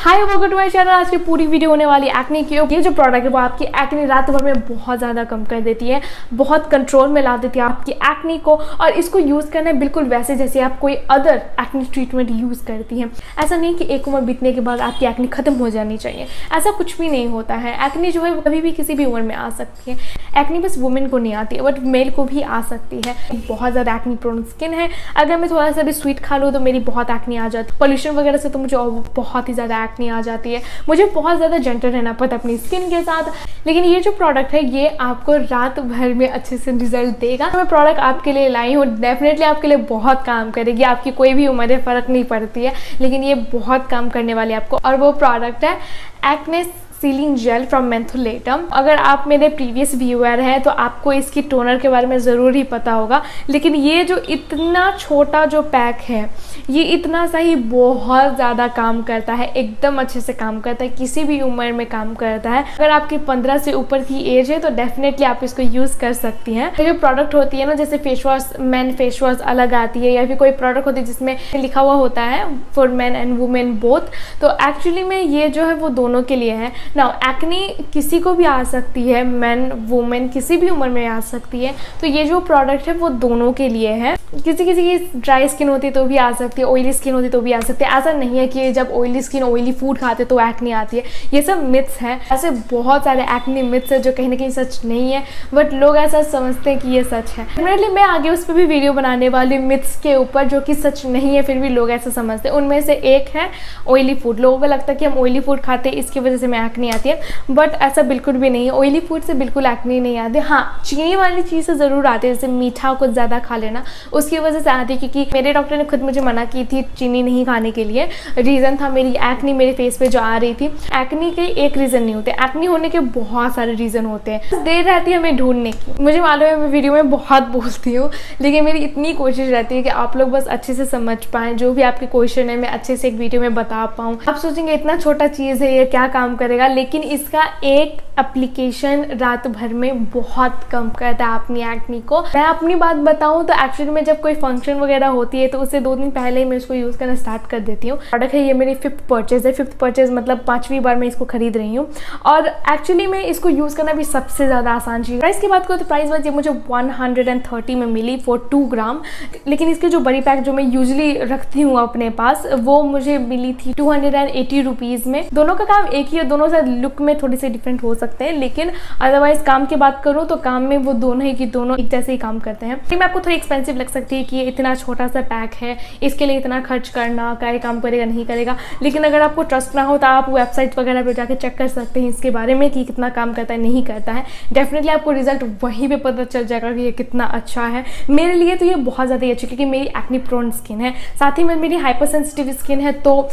Hi welcome to my channel. आज की पूरी वीडियो होने वाली एक्ने की। ये जो प्रोडक्ट है वो आपकी एक्ने रात भर में बहुत ज़्यादा कम कर देती है, बहुत कंट्रोल में ला देती है आपकी एक्ने को। और इसको यूज़ करना है बिल्कुल वैसे जैसे आप कोई अदर एक्ने ट्रीटमेंट यूज़ करती हैं। ऐसा नहीं कि एक उम्र बीतने के बाद आपकी एक्ने खत्म हो जानी चाहिए, ऐसा कुछ भी नहीं होता है। एक्ने जो है कभी भी किसी भी उम्र में आ सकती है। एक्ने बस वुमेन को नहीं आती है बट मेल को भी आ सकती है। बहुत ज़्यादा एक्ने प्रोन स्किन है। अगर मैं थोड़ा सा भी स्वीट खा लूँ तो मेरी बहुत एक्ने आ जाती है। पोल्यूशन वगैरह से तो मुझे बहुत ही ज़्यादा एक्ने आ जाती है। मुझे बहुत ज़्यादा जेंटल रहना पड़ता है अपनी स्किन के साथ। लेकिन ये जो प्रोडक्ट है ये आपको रात भर में अच्छे से रिजल्ट देगा। मैं प्रोडक्ट आपके लिए लाई हूँ, डेफिनेटली आपके लिए बहुत काम करेगी। आपकी कोई भी उम्र फ़र्क नहीं पड़ती है, लेकिन ये बहुत काम करने वाली है आपको। और वो प्रोडक्ट है एक्ने सीलिंग जेल फ्रॉम मेंथोलेटम। अगर आप मेरे प्रीवियस व्यूअर हैं तो आपको इसकी टोनर के बारे में ज़रूर ही पता होगा। लेकिन ये जो इतना छोटा जो पैक है ये इतना सा ही बहुत ज़्यादा काम करता है, एकदम अच्छे से काम करता है, किसी भी उम्र में काम करता है। अगर आपकी 15 से ऊपर की एज है तो डेफिनेटली आप इसको यूज़ कर सकती हैं। ये जो प्रोडक्ट होती है ना, जैसे face wash, man face wash अलग आती है या फिर कोई प्रोडक्ट होती है जिसमें लिखा हुआ होता है for man and women both, तो एक्चुअली में ये जो है वो दोनों के लिए है। नाउ एक्ने किसी को भी आ सकती है, मैन वुमेन किसी भी उम्र में आ सकती है। तो ये जो प्रोडक्ट है वो दोनों के लिए है। किसी की ड्राई स्किन होती है तो भी आ सकती है, ऑयली स्किन होती है तो भी आ सकती है। ऐसा नहीं है कि जब ऑयली स्किन ऑयली फूड खाते तो एक्ने आती है। ये सब मिथ्स हैं। ऐसे बहुत सारे एक्ने मिथ्स है जो कहीं ना कहीं सच नहीं है, बट लोग ऐसा समझते हैं कि ये सच है। डेफिनेटली मैं आगे उस पर भी वीडियो बनाने वाली मिथ्स के ऊपर जो कि सच नहीं है फिर भी लोग ऐसा समझते हैं। उनमें से एक है ऑयली फूड। लोगों को लगता है कि हम ऑयली फूड खाते हैं इसकी वजह से हमें एक्ने आती है, बट ऐसा बिल्कुल भी नहीं है। ऑयली फूड से बिल्कुल एक्ने नहीं आती। हाँ, चीनी वाली चीज़ से ज़रूर आती है, जैसे मीठा कुछ ज़्यादा खा लेना, उसकी वजह से आती है। क्योंकि मेरे डॉक्टर ने खुद मुझे मना की थी चीनी नहीं खाने के लिए। रीज़न था मेरी एक्ने मेरे फेस पे जो आ रही थी। एक्ने के एक रीज़न नहीं होते, एक्ने होने के बहुत सारे रीज़न होते हैं। देर रहती है हमें ढूंढने की। मुझे मालूम है मैं वीडियो में बहुत बोलती हूँ, लेकिन मेरी इतनी कोशिश रहती है कि आप लोग बस अच्छे से समझ पाएँ। जो भी आपके क्वेश्चन है मैं अच्छे से एक वीडियो में बता पाऊँ। आप सोचेंगे इतना छोटा चीज़ है ये क्या काम करेगा, लेकिन इसका एक एप्लीकेशन रात भर में बहुत कम करता है अपनी एक्ने को। मैं अपनी बात बताऊं तो एक्चुअली में जब कोई फंक्शन वगैरह होती है तो उससे 2 दिन पहले ही मैं इसको यूज़ करना स्टार्ट कर देती हूँ। प्रोडक्ट है ये मेरी 5th परचेज है। 5th परचेज मतलब 5वीं बार मैं इसको खरीद रही हूँ। और एक्चुअली में इसको यूज़ करना भी सबसे ज़्यादा आसान चीज़। प्राइस की बात करूँ तो प्राइस वाइज ये मुझे 130 में मिली फॉर 2 ग्राम। लेकिन इसकी जो बड़ी पैक जो मैं यूजली रखती हूँ अपने पास वो मुझे मिली थी 280 रुपीज़ में। दोनों का काम एक ही है, दोनों से लुक में थोड़ी सी डिफरेंट हो सकते हैं, लेकिन अदरवाइज काम की बात करूँ तो काम में वो दोनों ही की दोनों एक जैसे ही काम करते हैं। मैं आपको थोड़ी एक्सपेंसिव लग सकती है कि ये इतना छोटा सा पैक है, इसके लिए इतना खर्च करना क्या काम करेगा नहीं करेगा। लेकिन अगर आपको ट्रस्ट ना हो तो आप वेबसाइट वगैरह पे जाके चेक कर सकते हैं इसके बारे में कि कितना काम करता है नहीं करता है। डेफिनेटली आपको रिजल्ट वहीं पे पता चल जाएगा कि ये कितना अच्छा है। मेरे लिए तो ये बहुत ज़्यादा अच्छी, क्योंकि मेरी एक्ने प्रोन स्किन है, साथ ही में मेरी हाइपर सेंसिटिव स्किन है, तो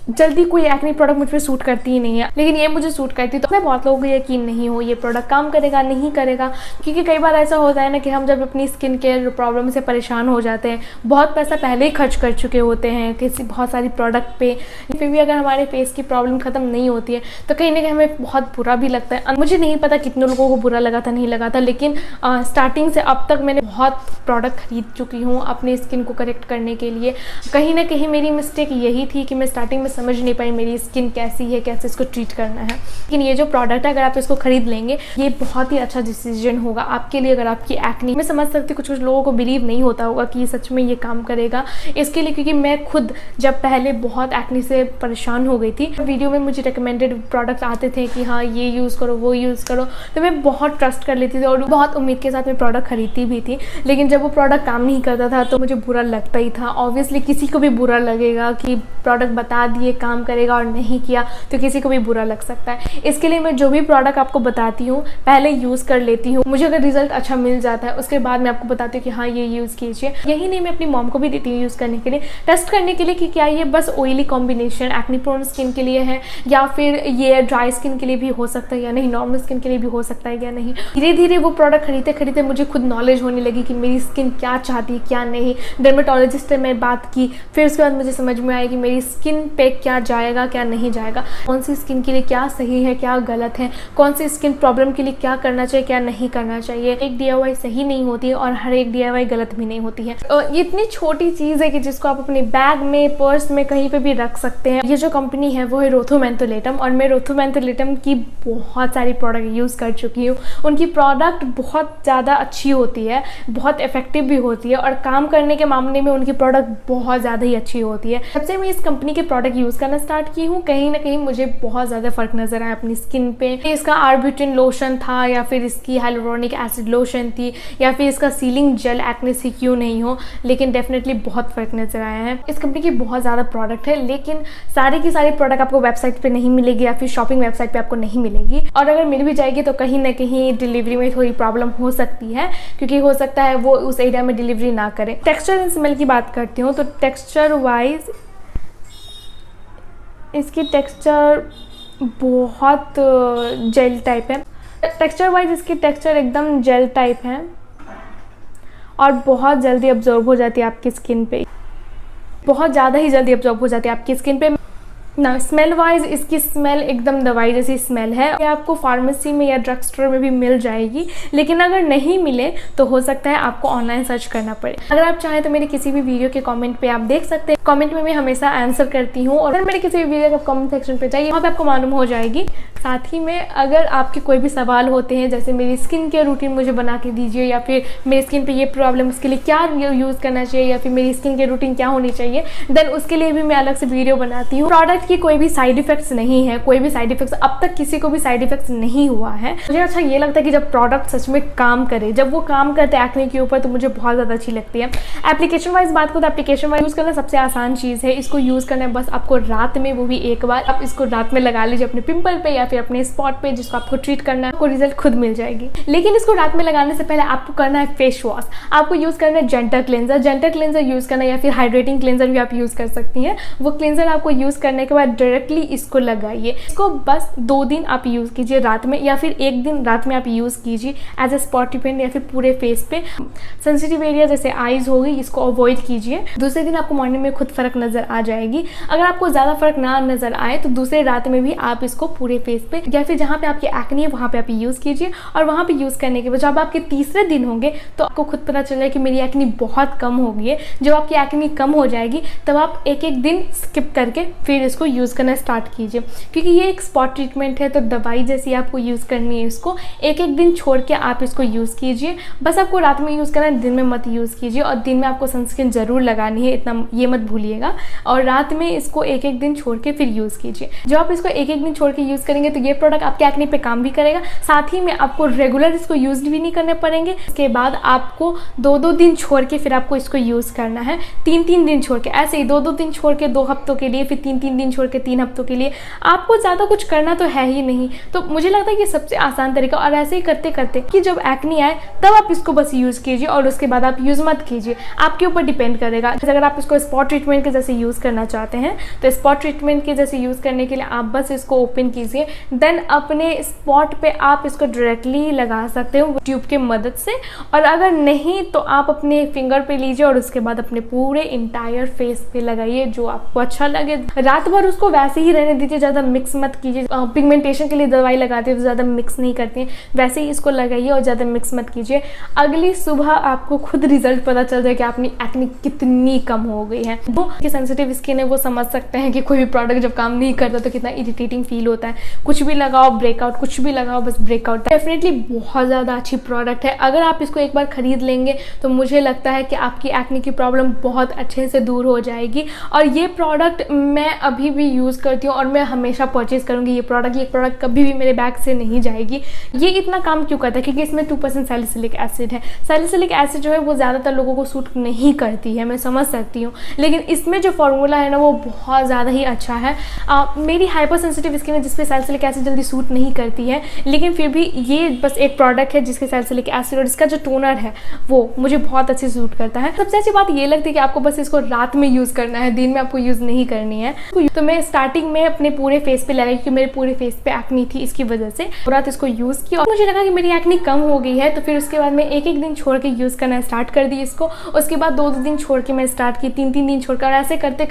जल्दी कोई एक्ने प्रोडक्ट मुझ पर सूट करती ही नहीं है। लेकिन ये मुझे सूट करती है, तो मैं बहुत लोगों को यकीन नहीं हो ये प्रोडक्ट काम करेगा नहीं करेगा। क्योंकि कई बार ऐसा होता है ना कि हम जब अपनी स्किन केयर प्रॉब्लम से परेशान हो जाते हैं, बहुत पैसा पहले ही खर्च कर चुके होते हैं किसी बहुत सारी प्रोडक्ट पे, फिर भी अगर हमारे फेस की प्रॉब्लम ख़त्म नहीं होती है तो कहीं ना कहीं हमें बहुत बुरा भी लगता है। मुझे नहीं पता कितने लोगों को बुरा लगा था नहीं लगा था, लेकिन स्टार्टिंग से अब तक मैंने बहुत प्रोडक्ट खरीद चुकी हूँ अपनी स्किन को करेक्ट करने के लिए। कहीं ना कहीं मेरी मिस्टेक यही थी कि मैं स्टार्टिंग में समझ नहीं पाई मेरी स्किन कैसी है, कैसे इसको ट्रीट करना है। लेकिन ये जो प्रोडक्ट है अगर आप इसको खरीद लेंगे ये बहुत ही अच्छा डिसीजन होगा आपके लिए। अगर आपकी एक्ने, मैं समझ सकती हूँ कुछ लोगों को बिलीव नहीं होता होगा कि सच में ये काम करेगा इसके लिए, क्योंकि मैं खुद जब पहले बहुत एक्ने से परेशान हो गई थी, वीडियो में मुझे रिकमेंडेड प्रोडक्ट आते थे कि हाँ ये यूज़ करो वो यूज़ करो, तो मैं बहुत ट्रस्ट कर लेती थी और बहुत उम्मीद के साथ मैं प्रोडक्ट खरीदती भी थी। लेकिन जब वो प्रोडक्ट काम नहीं करता था तो मुझे बुरा लगता ही था। ऑब्वियसली किसी को भी बुरा लगेगा कि प्रोडक्ट बता दिए काम करेगा और नहीं किया, तो किसी को भी बुरा लग सकता है। इसके लिए मैं जो भी प्रोडक्ट आपको बताती हूँ पहले यूज़ कर लेती हूँ। मुझे अगर रिजल्ट अच्छा मिल जाता है उसके बाद मैं आपको बताती हूँ कि हाँ ये यूज़ कीजिए। यही नहीं, मैं अपनी मॉम को भी देती हूँ यूज़ करने के लिए, टेस्ट करने के लिए कि क्या ये बस oily combination acne prone skin के लिए है या फिर ये ड्राई स्किन के लिए भी हो सकता है या नहीं, नॉर्मल स्किन के लिए भी हो सकता है या नहीं। धीरे धीरे वो प्रोडक्ट खरीदते खरीदते मुझे खुद नॉलेज होने लगी कि मेरी स्किन क्या चाहती है क्या नहीं। डर्मेटोलॉजिस्ट से मैं बात की, फिर उसके बाद मुझे समझ में आया कि मेरी स्किन पे क्या जाएगा क्या नहीं जाएगा, कौन सी स्किन के लिए क्या सही है क्या गलत है, कौन सी स्किन प्रॉब्लम के लिए क्या करना चाहिए क्या नहीं करना चाहिए। एक DIY सही नहीं होती है और हर एक DIY गलत भी नहीं होती है। ये इतनी छोटी चीज़ है कि जिसको आप अपने बैग में, पर्स में, कहीं पे भी रख सकते हैं। ये जो कंपनी है वो है रोथो मेंथोलेटम, और मैं रोथो मेंथोलेटम की बहुत सारी प्रोडक्ट यूज़ कर चुकी हूँ। उनकी प्रोडक्ट बहुत ज़्यादा अच्छी होती है, बहुत इफेक्टिव भी होती है, और काम करने के मामले में उनकी प्रोडक्ट बहुत ज़्यादा ही अच्छी होती है। जब से मैं इस कंपनी के प्रोडक्ट यूज़ करना स्टार्ट की हूँ, कहीं ना कहीं मुझे बहुत ज़्यादा फर्क नजर आया अपनी स्किन पे। इसका आर्ब्यूटिन लोशन था, या फिर इसकी हाइलुरोनिक एसिड लोशन थी, या फिर इसका सीलिंग जेल, एक्ने से क्यों नहीं हो, लेकिन डेफिनेटली बहुत फर्क नजर आया है। इस कंपनी की बहुत ज़्यादा प्रोडक्ट है, लेकिन सारी की सारी प्रोडक्ट आपको वेबसाइट पे नहीं मिलेगी या फिर शॉपिंग वेबसाइट पे आपको नहीं मिलेगी, और अगर मिल भी जाएगी तो कहीं ना कहीं डिलीवरी में थोड़ी प्रॉब्लम हो सकती है, क्योंकि हो सकता है वो उस एरिया में डिलीवरी ना करे। टेक्सचर एंड स्मेल की बात करती हूँ तो टेक्सचर वाइज इसकी टेक्सचर बहुत जेल टाइप है। टेक्सचर वाइज इसकी टेक्सचर एकदम जेल टाइप है और बहुत जल्दी अब्जॉर्ब हो जाती है आपकी स्किन पे, बहुत ज़्यादा ही जल्दी अब्जॉर्ब हो जाती है आपकी स्किन पे ना। स्मेल वाइज इसकी स्मेल एकदम दवाई जैसी स्मेल है। ये आपको फार्मेसी में या ड्रग स्टोर में भी मिल जाएगी, लेकिन अगर नहीं मिले तो हो सकता है आपको ऑनलाइन सर्च करना पड़े। अगर आप चाहें तो मेरे किसी भी वीडियो के कमेंट पे आप देख सकते हैं। कमेंट में मैं हमेशा आंसर करती हूँ, और अगर मेरे किसी भी वीडियो का कमेंट सेक्शन पे जाइए, वहाँ पे आपको मालूम हो जाएगी। साथ ही में अगर आपके कोई भी सवाल होते हैं, जैसे मेरी स्किन केयर रूटीन मुझे बना के दीजिए, या फिर मेरी स्किन पे ये प्रॉब्लम, उसके लिए क्या यूज़ करना चाहिए, या फिर मेरी स्किन केयर रूटीन क्या होनी चाहिए, देन उसके लिए भी मैं अलग से वीडियो बनाती हूँ। प्रोडक्ट की कोई भी साइड इफेक्ट्स नहीं है, कोई भी साइड इफेक्ट्स अब तक किसी को भी साइड इफेक्ट्स नहीं हुआ है। मुझे अच्छा ये लगता है कि जब प्रोडक्ट सच में काम करे, जब वो काम करते हैं एक्ने के ऊपर, तो मुझे बहुत ज़्यादा अच्छी लगती है। एप्लीकेशन वाइज बात करो तो एप्लीकेशन वाइज यूज़ करना सबसे आसान चीज़ है। इसको यूज़ करना है बस आपको रात में, वो भी एक बार। आप इसको रात में लगा लीजिए अपने पिंपल पे या फिर अपने स्पॉट पे जिसको आपको ट्रीट करना है, आपको रिजल्ट खुद मिल जाएगी। लेकिन इसको रात में लगाने से पहले आपको करना है फेस वॉश। आपको यूज़ करना है जेंटल क्लेंजर यूज़ करना है, या फिर हाइड्रेटिंग क्लेंजर भी आप यूज़ कर सकती हैं। वो क्लेंजर आपको यूज़ करने के बाद डायरेक्टली इसको लगाइए। इसको बस 2 दिन आप यूज़ कीजिए रात में, या फिर 1 दिन रात में आप यूज़ कीजिए एज ए स्पॉट ट्रीटमेंट, या फिर पूरे फेस पे। सेंसिटिव एरिया जैसे आईज हो गई, इसको अवॉइड कीजिए। दूसरे दिन आपको मॉर्निंग में खुद फर्क नजर आ जाएगी। अगर आपको ज़्यादा फर्क ना नजर आए तो दूसरे रात में भी आप इसको पूरे फेस पे, या फिर जहाँ पे आपकी एक्ने है वहाँ पे आप यूज़ कीजिए। और वहाँ पे यूज़ करने के बाद जब आपके तीसरे दिन होंगे तो आपको खुद पता चल जाए कि मेरी एक्ने बहुत कम हो गई है। जब आपकी एक्ने कम हो जाएगी तब आप एक दिन स्किप करके फिर इसको यूज़ करना स्टार्ट कीजिए, क्योंकि ये एक स्पॉट ट्रीटमेंट है, तो दवाई जैसी आपको यूज़ करनी है। इसको एक दिन छोड़ के आप इसको यूज़ कीजिए। बस आपको रात में यूज़ करना है, दिन में मत यूज़ कीजिए। और दिन में आपको सनस्क्रीन ज़रूर लगानी है, इतना ये मत भूलिएगा। और रात में इसको एक दिन छोड़ के फिर यूज़ कीजिए। जब आप इसको एक दिन छोड़ के यूज़ करेंगे तो ये प्रोडक्ट आपके एक्ने पे काम भी करेगा, साथ ही में आपको रेगुलर इसको यूज़ भी नहीं करने पड़ेंगे। इसके बाद आपको 2-2 दिन छोड़ के फिर आपको इसको यूज़ करना है, 3-3 दिन छोड़ के, ऐसे ही 2-2 दिन छोड़ के 2 हफ्तों के लिए, फिर 3-3 दिन छोड़ के 3 हफ्तों के लिए। आपको ज़्यादा कुछ करना तो है ही नहीं, तो मुझे लगता है कि सबसे आसान तरीका। और ऐसे ही करते करते कि जब एक्ने आए तब आप इसको बस यूज़ कीजिए, और उसके बाद आप यूज़ मत कीजिए, आपके ऊपर डिपेंड करेगा। अगर आप इसको स्पॉट ट्रीटमेंट के जैसे यूज़ करना चाहते हैं तो स्पॉट ट्रीटमेंट के जैसे यूज़ करने के लिए आप बस इसको ओपन कीजिए, देन अपने स्पॉट पे आप इसको डायरेक्टली लगा सकते हो ट्यूब की मदद से। और अगर नहीं तो आप अपने फिंगर पे लीजिए और उसके बाद अपने पूरे इंटायर फेस पे लगाइए, जो आपको अच्छा लगे। रात भर उसको वैसे ही रहने दीजिए, ज़्यादा मिक्स मत कीजिए। पिगमेंटेशन के लिए दवाई लगाते हैं तो ज़्यादा मिक्स नहीं करती हैं, वैसे ही इसको लगाइए और ज़्यादा मिक्स मत कीजिए। अगली सुबह आपको खुद रिजल्ट पता चल जाए कि आपकी एक्ने कितनी कम हो गई है। वो सेंसिटिव स्किन है वो समझ सकते हैं कि कोई भी प्रोडक्ट जब काम नहीं करता तो कितना इरिटेटिंग फील होता है। कुछ भी लगाओ ब्रेकआउट, कुछ भी लगाओ बस ब्रेकआउट। डेफिनेटली बहुत ज़्यादा अच्छी प्रोडक्ट है। अगर आप इसको एक बार खरीद लेंगे तो मुझे लगता है कि आपकी एक्ने की प्रॉब्लम बहुत अच्छे से दूर हो जाएगी। और ये प्रोडक्ट मैं अभी भी यूज़ करती हूँ और मैं हमेशा परचेज करूँगी ये प्रोडक्ट कभी भी मेरे बैग से नहीं जाएगी। ये इतना काम क्यों करता है? क्योंकि इसमें 2% सैलिसिलिक एसिड है। सैलिसिलिक एसिड जो है वो ज़्यादातर लोगों को सूट नहीं करती है, मैं समझ सकती हूँ, लेकिन इसमें जो फॉर्मूला है ना वो बहुत ज़्यादा ही अच्छा है। मेरी हाइपर सेंसिटिव स्किन है जिसपे सैलिसिलिक एसिड जल्दी सूट नहीं करती है, लेकिन फिर भी ये बस एक प्रोडक्ट है जिसके सैलिसिलिक एसिड और इसका जो टोनर है वो मुझे बहुत अच्छे सूट करता है। सबसे अच्छी बात ये लगती है कि आपको बस इसको रात में यूज़ करना है, दिन में आपको यूज़ नहीं करनी है। तो मैं स्टार्टिंग में अपने पूरे फेस पे लगाई क्योंकि मेरे पूरे फेस पे एक्नी थी, इसकी वजह से रात इसको यूज़ किया और मुझे लगा कि मेरी एक्नी कम हो गई है। तो फिर उसके बाद मैं एक दिन छोड़ के यूज़ करना स्टार्ट कर दी इसको। उसके बाद 2 दिन छोड़ के मैं स्टार्ट की, 3 दिन छोड़कर, ऐसे करते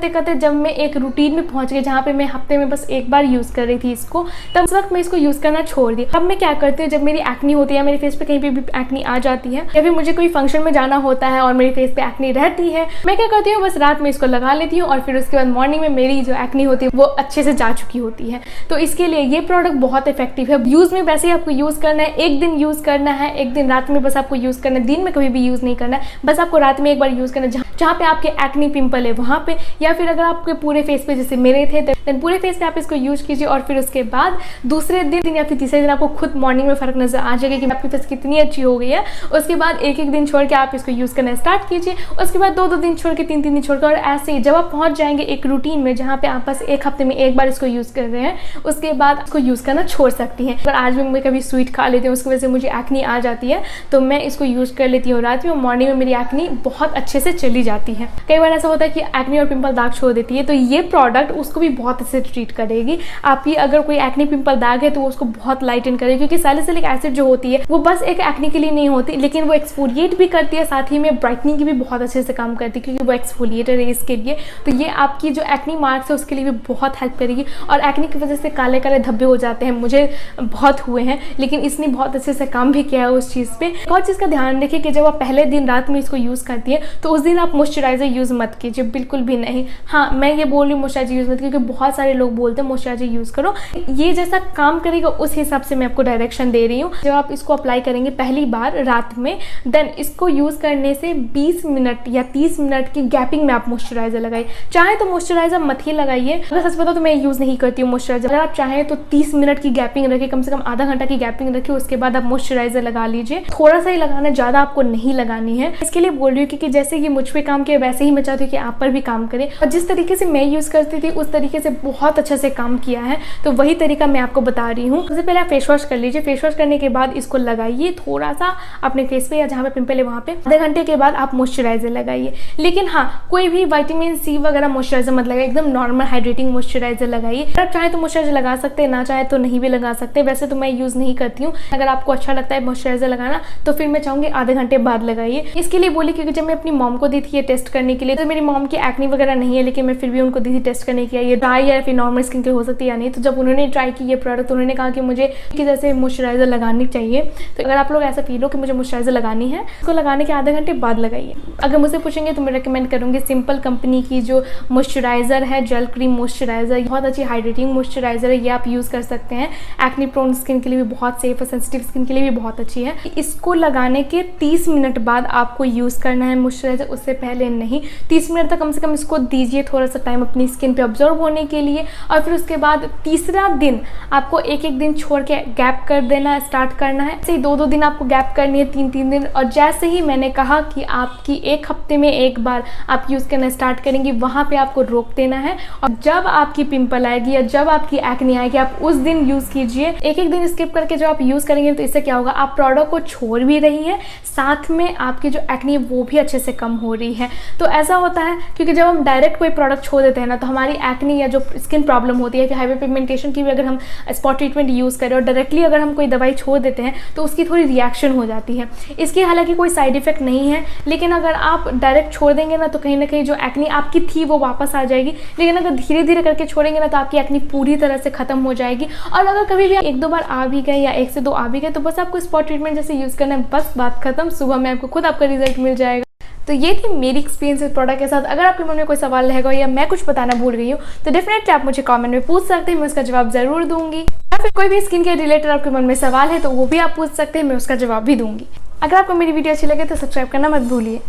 करते जब मैं एक रूटीन में पहुंच गई जहाँ पे मैं हफ्ते में बस एक बार यूज़ कर रही थी इसको, तब उस वक्त मैं इसको यूज़ करना छोड़ दी। अब मैं क्या करती हूँ, जब मेरी एक्नी होती है, मेरे फेस पे कहीं पे भी एक्नी आ जाती है या फिर मुझे कोई फंक्शन में जाना होता है और मेरे फेस पे एक्नी रहती है, मैं क्या करती हूँ, बस रात में इसको लगा लेती हूँ और फिर उसके बाद मॉर्निंग में मेरी जो एक्नी होती है वो अच्छे से जा चुकी होती है। तो इसके लिए ये प्रोडक्ट बहुत इफेक्टिव है। यूज़ में वैसे ही आपको यूज़ करना है, एक दिन यूज़ करना है, एक दिन रात में बस आपको यूज़ करना है, दिन में कभी भी यूज़ नहीं करना है, बस आपको रात में एक बार यूज़ करना है जहाँ पे आपके एक्नी पिंपल है वहाँ पे, या फिर अगर आपके पूरे फेस पे जैसे मेरे थे देन पूरे फेस पे आप इसको यूज कीजिए और फिर उसके बाद दूसरे दिन या फिर तीसरे दिन आपको खुद मॉर्निंग में फर्क नजर आ जाएगा कि आपकी फेस कितनी अच्छी हो गई है। उसके बाद एक दिन छोड़ के आप इसको यूज करना स्टार्ट कीजिए, उसके बाद 2 दिन छोड़ के 3 दिन छोड़कर, और ऐसे ही जब आप पहुंच जाएंगे एक रूटीन में जहाँ पे आप बस एक हफ्ते में एक बार इसको यूज कर रहे हैं, उसके बाद इसको यूज करना छोड़ सकती हैं। अगर आज भी मैं कभी स्वीट खा लेती हूँ उसकी वजह से मुझे एक्नी आ जाती है तो मैं इसको यूज कर लेती हूँ रात में, मॉर्निंग में मेरी एक्नी बहुत अच्छे से चली जाती है। कई बार ऐसा होता है कि एक्नी और पिंपल दाग छोड़ देती है, तो ये प्रोडक्ट उसको भी बहुत अच्छे से ट्रीट करेगी। आपकी अगर कोई एक्नी पिंपल दाग है तो वो उसको बहुत लाइटन करेगी, क्योंकि सैलिसिलिक एसिड जो होती है वो बस एक एक्नी के लिए नहीं होती, लेकिन वो एक्सफोलिएट भी करती है, साथ ही में ब्राइटनिंग की भी बहुत अच्छे से काम करती है क्योंकि वो एक्सफोलिएटर है इसके लिए। तो ये आपकी जो एक्नी मार्क्स है उसके लिए भी बहुत हेल्प करेगी। और एक्नी की वजह से काले काले धब्बे हो जाते हैं, मुझे बहुत हुए हैं, लेकिन इसने बहुत अच्छे से काम भी किया है उस चीज़ पे। एक और चीज़ का ध्यान रखिए कि जब आप पहले दिन रात में इसको यूज़ करती है तो उस दिन आप मॉइस्चराइजर यूज़ मत कीजिए, बिल्कुल भी नहीं। हाँ, मैं ये बोल रही हूँ मॉइस्चराइजर यूज़ मत, क्योंकि बहुत सारे लोग बोलते हैं मॉइस्चराइजर यूज़ करो, ये जैसा काम करेगा उस हिसाब से मैं आपको डायरेक्शन दे रही हूँ। जब आप इसको अप्लाई करेंगे पहली बार रात में, देन इसको यूज़ करने से 20 मिनट या 30 मिनट की गैपिंग में आप मॉइस्चराइजर लगाइए। चाहे तो मॉइस्चराइजर मत ही लगाइए, अगर सच बताओ तो मैं यूज़ नहीं करती हूँ मॉइस्चराइजर। अगर आप चाहें तो 30 मिनट की गैपिंग रखिए, कम से कम आधा घंटा की गैपिंग रखिए, उसके बाद आप मॉइस्चराइजर लगा लीजिए। थोड़ा सा ही लगाना, ज़्यादा आपको नहीं लगानी है। इसके लिए बोल रही हूँ क्योंकि जैसे कि मुझ पे काम किया वैसे ही मैं चाहती हूँ कि आप पर भी काम करे, और जिस तरीके से मैं यूज़ करती थी उस तरीके से बहुत अच्छे से काम किया है, तो वही तरीका मैं आपको बता रही हूँ। सबसे पहले आप फेस वॉश कर लीजिए। फेस वॉश करने के बाद इसको लगाइए थोड़ा सा अपने फेस पे या जहाँ पे पिंपल है वहाँ पे। आधे घंटे के बाद आप मॉइस्चराइजर लगाइए, लेकिन हाँ, कोई भी विटामिन सी वगैरह मॉइस्चराइजर मत लगाइए, एकदम नॉर्मल हाइड्रेटिंग मॉइस्चराइजर लगाइए। अगर आप चाहें तो मॉइस्चराइजर लगा सकते हैं, ना चाहे तो नहीं भी लगा सकते। वैसे तो मैं यूज़ नहीं करती हूँ, अगर आपको अच्छा लगता है मॉइस्चराइजर लगाना तो फिर मैं चाहूँगी आधे घंटे बाद लगाइए। इसके लिए बोली क्योंकि जब मैं अपनी मॉम को दी थी ये टेस्ट करने के लिए, तो मेरी मॉम की एक्नी वगैरह नहीं है, लेकिन मैं फिर भी उनको दी थी टेस्ट करने के लिए ये ड्राई या फिर नॉर्मल स्किन के हो सकती है या नहीं। तो जब उन्होंने ट्राई की ये प्रोडक्ट, उन्होंने कहा कि मुझे कि जैसे मॉइस्चराइजर लगानी चाहिए। तो अगर आप लोग ऐसा फील हो कि मुझे मॉइस्चराइजर लगानी है, इसको लगाने के आधे घंटे बाद लगाइए। अगर मुझसे पूछेंगे तो मैं रिकमेंड करूँगी सिंपल कंपनी की जो मॉइस्चराइजर है, जेल क्रीम मॉइस्चराइजर, बहुत अच्छी हाइड्रेटिंग मॉइस्चराइजर है, ये आप यूज़ कर सकते हैं। एक्नी प्रोन स्किन के लिए भी बहुत सेफ है, सेंसिटिव स्किन के लिए भी बहुत अच्छी है। इसको लगाने के 30 मिनट बाद आपको यूज़ करना है मॉइस्चराइजर, उससे पहले नहीं। 30 मिनट तक कम से कम इसको दीजिए थोड़ा सा टाइम अपनी स्किन पे ऑब्जर्व होने के लिए, और फिर उसके बाद तीसरा दिन आपको एक दिन छोड़ के गैप कर देना स्टार्ट करना है। ऐसे ही 2 दिन आपको गैप करनी है, 3 दिन। और जैसे ही मैंने कहा कि आपकी एक हफ्ते में एक बार आप यूज़ करना स्टार्ट करेंगी, वहाँ पे आपको रोक देना है। और जब आपकी पिंपल आएगी या जब आपकी एक्नी आएगी, आप उस दिन यूज़ कीजिए। एक दिन स्किप करके जब आप यूज़ करेंगे तो इससे क्या होगा, आप प्रोडक्ट को छोड़ भी रही है, साथ में आपकी जो एक्नी है वो भी अच्छे से कम हो रही है। तो ऐसा होता है क्योंकि जब हम डायरेक्ट कोई प्रोडक्ट छोड़ देते हैं ना, तो हमारी एक्नी या जो स्किन प्रॉब्लम होती है कि हाइपर पिगमेंटेशन की भी अगर हम स्पॉट ट्रीटमेंट यूज़ करें और डायरेक्टली अगर हम कोई दवाई छोड़ देते हैं तो उसकी थोड़ी रिएक्शन हो जाती है। इसकी हालांकि कोई साइड इफेक्ट नहीं है, लेकिन अगर आप डायरेक्ट छोड़ देंगे ना तो कहीं ना कहीं जो एक्नी आपकी थी वो वापस आ जाएगी। लेकिन अगर धीरे धीरे करके छोड़ेंगे ना तो आपकी एक्नी पूरी तरह से खत्म हो जाएगी। और अगर कभी भी 1-2 बार आ भी गए या 1 से 2 आ भी गए तो बस आपको स्पॉट ट्रीटमेंट जैसे यूज़ करना है, बस बात खत्म। सुबह में आपको खुद आपका रिजल्ट मिल जाएगा। तो ये थी मेरी एक्सपीरियंस इस प्रोडक्ट के साथ। अगर आपके मन में कोई सवाल रहेगा या मैं कुछ बताना भूल गई हूँ तो डेफिनेटली आप मुझे कमेंट में पूछ सकते हैं, मैं उसका जवाब ज़रूर दूंगी। या फिर कोई भी स्किन के रिलेटेड आपके मन में सवाल है तो वो भी आप पूछ सकते हैं, मैं उसका जवाब भी दूंगी। अगर आपको मेरी वीडियो अच्छी लगे तो सब्सक्राइब करना मत भूलिए।